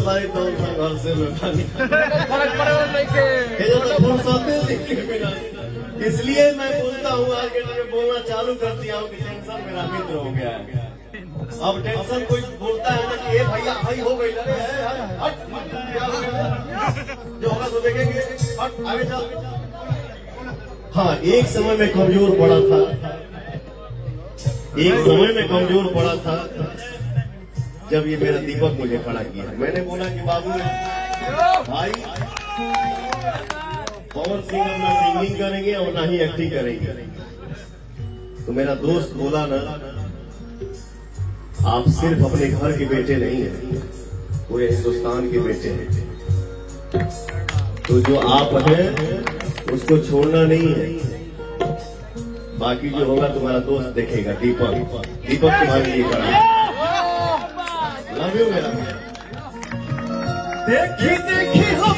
लाई तो घर से में पानी इसलिए मैं बोलता हूँ आगे बोलना चालू कर दिया हूँ कि टेंशन मेरा मित्र हो गया है। अब टेंशन कोई बोलता है ना कि ये भैया भाई हो गई जो होगा तो देखेंगे आगे चल। हाँ, एक समय में कमजोर पड़ा था, एक समय में कमजोर पड़ा था जब ये मेरा दीपक मुझे खड़ा किया। मैंने बोला कि बाबू भाई पवन सिंह अपना सिंगिंग करेंगे और ना ही एक्टिंग करेंगे। तो मेरा दोस्त बोला ना, आप सिर्फ अपने घर के बेटे नहीं हैं, पूरे हिंदुस्तान के बेटे हैं। तो जो आप हैं उसको छोड़ना नहीं है, बाकी जो होगा तुम्हारा दोस्त देखेगा। दीपक तुम्हारे लिए खड़ा है। लव यू मेरा। देखी देखी हम